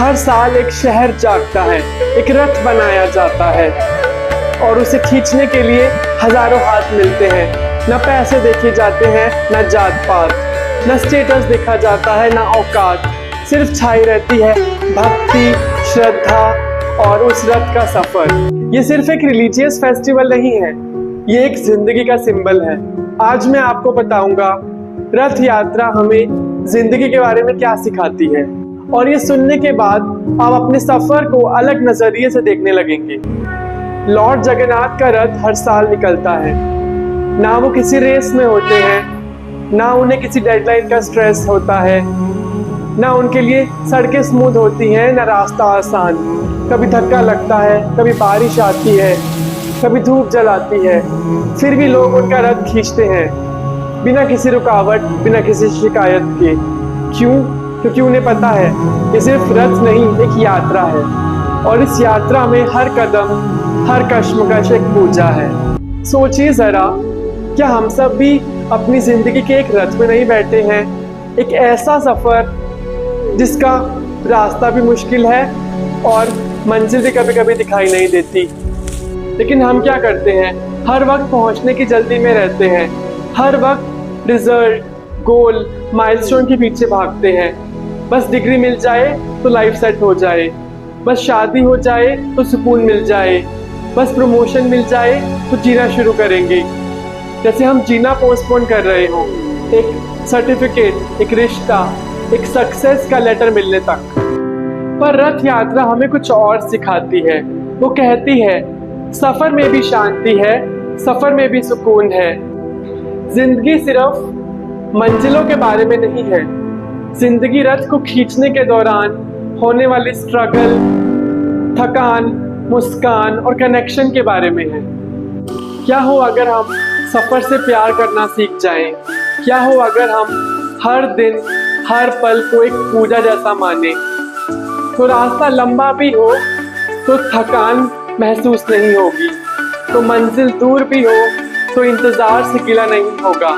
हर साल एक शहर जागता है, एक रथ बनाया जाता है और उसे खींचने के लिए हजारों हाथ मिलते हैं। न पैसे देखे जाते हैं, न जात पात, न स्टेटस देखा जाता है, न औकात। सिर्फ छाई रहती है भक्ति, श्रद्धा और उस रथ का सफर। ये सिर्फ एक रिलीजियस फेस्टिवल नहीं है, ये एक जिंदगी का सिंबल है। आज मैं आपको बताऊंगा रथ यात्रा हमें जिंदगी के बारे में क्या सिखाती है, और ये सुनने के बाद आप अपने सफर को अलग नजरिए से देखने लगेंगे। लॉर्ड जगन्नाथ का रथ हर साल निकलता है। ना वो किसी रेस में होते हैं, ना उन्हें किसी डेडलाइन का स्ट्रेस होता है, ना उनके लिए सड़कें स्मूथ होती हैं, ना रास्ता आसान। कभी धक्का लगता है, कभी बारिश आती है, कभी धूप जलाती है, फिर भी लोग उनका रथ खींचते हैं बिना किसी रुकावट, बिना किसी शिकायत के। क्यों? क्योंकि उन्हें पता है ये सिर्फ रथ नहीं, एक यात्रा है, और इस यात्रा में हर कदम, हर कश्मकश एक पूजा है। सोचिए जरा, क्या हम सब भी अपनी जिंदगी के एक रथ में नहीं बैठे हैं? एक ऐसा सफर जिसका रास्ता भी मुश्किल है और मंजिल भी कभी कभी दिखाई नहीं देती। लेकिन हम क्या करते हैं? हर वक्त पहुंचने की जल्दी में रहते हैं, हर वक्त रिजल्ट, गोल, माइलस्टोन के पीछे भागते हैं। बस डिग्री मिल जाए तो लाइफ सेट हो जाए, बस शादी हो जाए तो सुकून मिल जाए, बस प्रमोशन मिल जाए तो जीना शुरू करेंगे, जैसे हम जीना पोस्टपोन कर रहे हो एक सर्टिफिकेट, एक रिश्ता, एक सक्सेस का लेटर मिलने तक। पर रथ यात्रा हमें कुछ और सिखाती है। वो कहती है सफर में भी शांति है, सफर में भी सुकून है। जिंदगी सिर्फ मंजिलों के बारे में नहीं है, जिंदगी रथ को खींचने के दौरान होने वाली स्ट्रगल, थकान, मुस्कान और कनेक्शन के बारे में है। क्या हो अगर हम सफर से प्यार करना सीख जाएं? क्या हो अगर हम हर दिन, हर पल को एक पूजा जैसा माने? तो रास्ता लंबा भी हो तो थकान महसूस नहीं होगी, तो मंजिल दूर भी हो तो इंतजार से गिला नहीं होगा।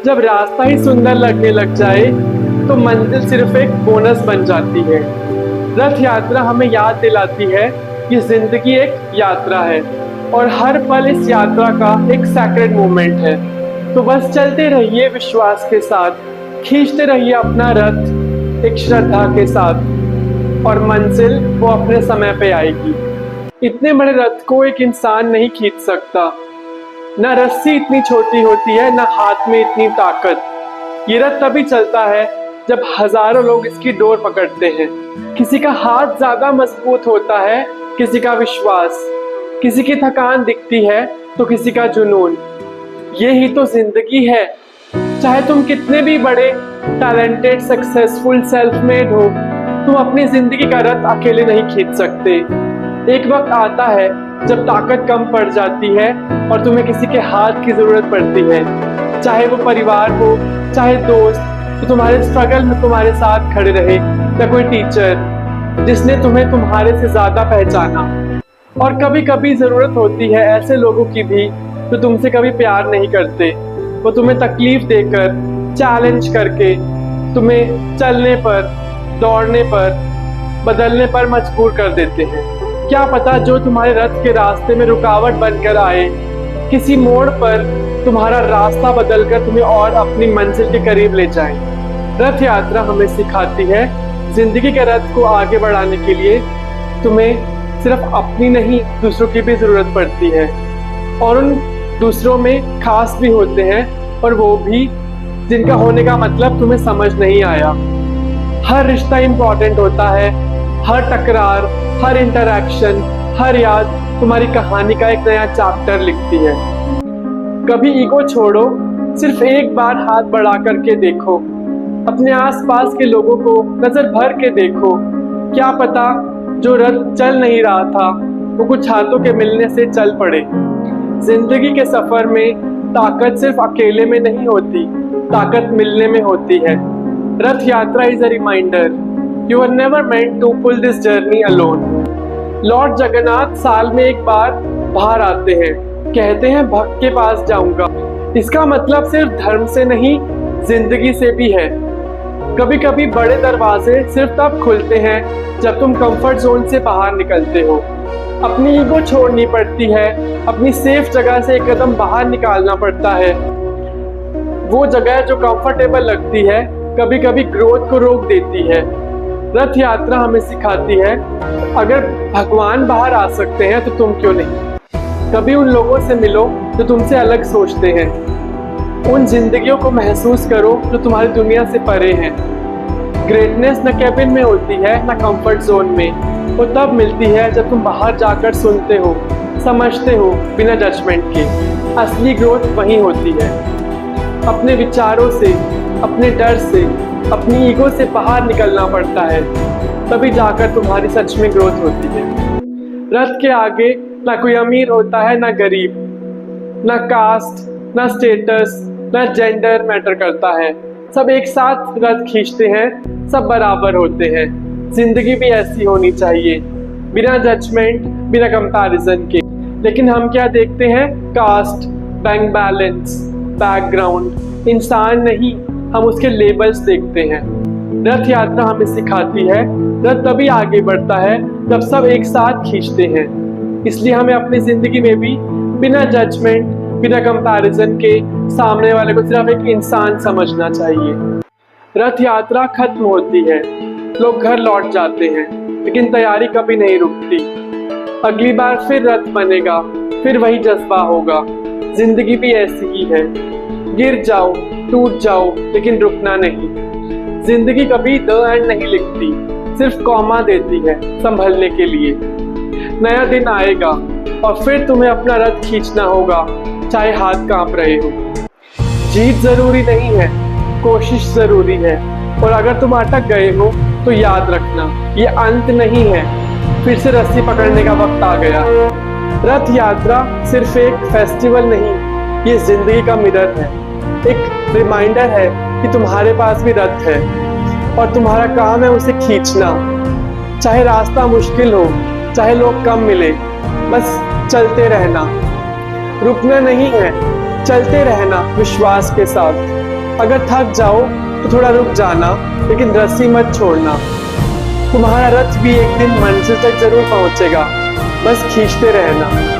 जब रास्ता ही सुंदर लगने लग जाए तो मंजिल सिर्फ एक बोनस बन जाती है। रथ यात्रा हमें याद दिलाती है कि जिंदगी एक यात्रा है और हर पल इस यात्रा का एक सैक्रेड मोमेंट है। तो बस चलते रहिए विश्वास के साथ, खींचते रहिए अपना रथ एक श्रद्धा के साथ, और मंजिल वो अपने समय पे आएगी। इतने बड़े रथ को एक इंसान नहीं खींच सकता। ना रस्सी इतनी छोटी होती है, ना हाथ में इतनी ताकत। ये रथ तभी चलता है जब हजारों लोग इसकी डोर पकड़ते हैं। किसी का हाथ ज्यादा मजबूत होता है, किसी का विश्वास, किसी की थकान दिखती है तो किसी का जुनून। ये ही तो जिंदगी है। चाहे तुम कितने भी बड़े, टैलेंटेड, सक्सेसफुल, सेल्फ मेड हो, तुम अपनी जिंदगी का रथ अकेले नहीं खींच सकते। एक वक्त आता है जब ताकत कम पड़ जाती है और तुम्हें किसी के हाथ की जरूरत पड़ती है, चाहे वो परिवार हो, चाहे दोस्त, तो तुम्हारे स्ट्रगल में तुम्हारे साथ खड़े रहे, या कोई टीचर जिसने तुम्हें तुम्हारे से ज्यादा पहचाना। और कभी कभी जरूरत होती है ऐसे लोगों की भी जो तुमसे कभी प्यार नहीं करते। वो तुम्हें तकलीफ देकर, चैलेंज करके तुम्हें चलने पर, दौड़ने पर, बदलने पर मजबूर कर देते हैं। क्या पता जो तुम्हारे रथ के रास्ते में रुकावट बनकर आए, किसी मोड़ पर तुम्हारा रास्ता बदलकर तुम्हें और अपनी मंजिल के करीब ले जाए। रथ यात्रा हमें सिखाती है जिंदगी के रथ को आगे बढ़ाने के लिए तुम्हें सिर्फ अपनी नहीं, दूसरों की भी जरूरत पड़ती है। और उन दूसरों में खास भी होते हैं, और वो भी जिनका होने का मतलब तुम्हें समझ नहीं आया। हर रिश्ता इंपॉर्टेंट होता है, हर टकरार, हर इंटरैक्शन, हर याद तुम्हारी कहानी का एक नया चैप्टर लिखती है। कभी ईगो छोड़ो, सिर्फ एक बार हाथ बढ़ा करके देखो, अपने आसपास के लोगों को नजर भर के देखो। क्या पता जो रथ चल नहीं रहा था वो कुछ हाथों के मिलने से चल पड़े। जिंदगी के सफर में ताकत सिर्फ अकेले में नहीं होती, ताकत मिलने में होती है। Rath Yatra is a reminder, you are never meant to pull this journey alone. Lord Jagannath साल में एक बार बाहर आते हैं, कहते हैं भक्त के पास जाऊंगा। इसका मतलब सिर्फ धर्म से नहीं, जिंदगी से भी है। कभी कभी बड़े दरवाजे सिर्फ तब खुलते हैं जब तुम कंफर्ट जोन से बाहर निकलते हो। अपनी ईगो छोड़नी पड़ती है, अपनी सेफ जगह से एक कदम बाहर निकालना पड़ता है। वो जगह जो कंफर्टेबल लगती है कभी कभी ग्रोथ को रोक देती है। रथ यात्रा हमें सिखाती है अगर भगवान बाहर आ सकते हैं तो तुम क्यों नहीं। कभी उन लोगों से मिलो जो तुमसे अलग सोचते हैं, उन जिंदगियों को महसूस करो जो तुम्हारी दुनिया से परे हैं। ग्रेटनेस न कैबिन में होती है न कंफर्ट जोन में, वो तब मिलती है जब तुम बाहर जाकर सुनते हो, समझते हो बिना जजमेंट के। असली ग्रोथ वहीं होती है। अपने विचारों से, अपने डर से, अपनी ईगो से बाहर निकलना पड़ता है, तभी जाकर तुम्हारी सच में ग्रोथ होती है। रथ के आगे ना कोई अमीर होता है ना गरीब, ना कास्ट ना स्टेटस ना जेंडर मैटर करता है। सब एक साथ रथ खींचते हैं, सब बराबर होते हैं। जिंदगी भी ऐसी होनी चाहिए, बिना जजमेंट, बिना कंपैरिजन के। लेकिन हम क्या देखते हैं? Caste, bank balance, background. इंसान नहीं, हम उसके लेबल्स देखते हैं। रथ यात्रा हमें सिखाती है रथ तभी आगे बढ़ता है जब सब एक साथ खींचते हैं। इसलिए हमें अपनी जिंदगी में भी बिना जजमेंट, बिना कंपैरिजन के सामने वाले को सिर्फ एक इंसान समझना चाहिए। रथ यात्रा खत्म होती है, लोग घर लौट जाते हैं, लेकिन तैयारी कभी नहीं रुकती। अगली बार फिर रथ बनेगा, फिर वही जज्बा होगा। जिंदगी भी ऐसी ही है, गिर जाओ, टूट जाओ, लेकिन रुकना नहीं। जिंदगी कभी द एंड नहीं लिखती, सिर्फ कॉमा देती है संभलने के लिए। नया दिन आएगा और फिर तुम्हें अपना रथ खींचना होगा, चाहे हाथ कांप रहे हो। जीत जरूरी नहीं है, कोशिश जरूरी है। और अगर तुम अटक गए हो तो याद रखना, ये अंत नहीं है, फिर से रस्सी पकड़ने का वक्त आ गया। रथ यात्रा सिर्फ एक फेस्टिवल नहीं, ये जिंदगी का मिरर है। एक रिमाइंडर है कि तुम्हारे पास भी रथ है और तुम्हारा काम है उसे खींचना। चाहे रास्ता मुश्किल हो, चाहे लोग कम मिले, बस चलते रहना। रुकना नहीं है, चलते रहना विश्वास के साथ। अगर थक जाओ तो थोड़ा रुक जाना, लेकिन रस्सी मत छोड़ना। तुम्हारा रथ भी एक दिन मंजिल तक जरूर पहुंचेगा, बस खींचते रहना।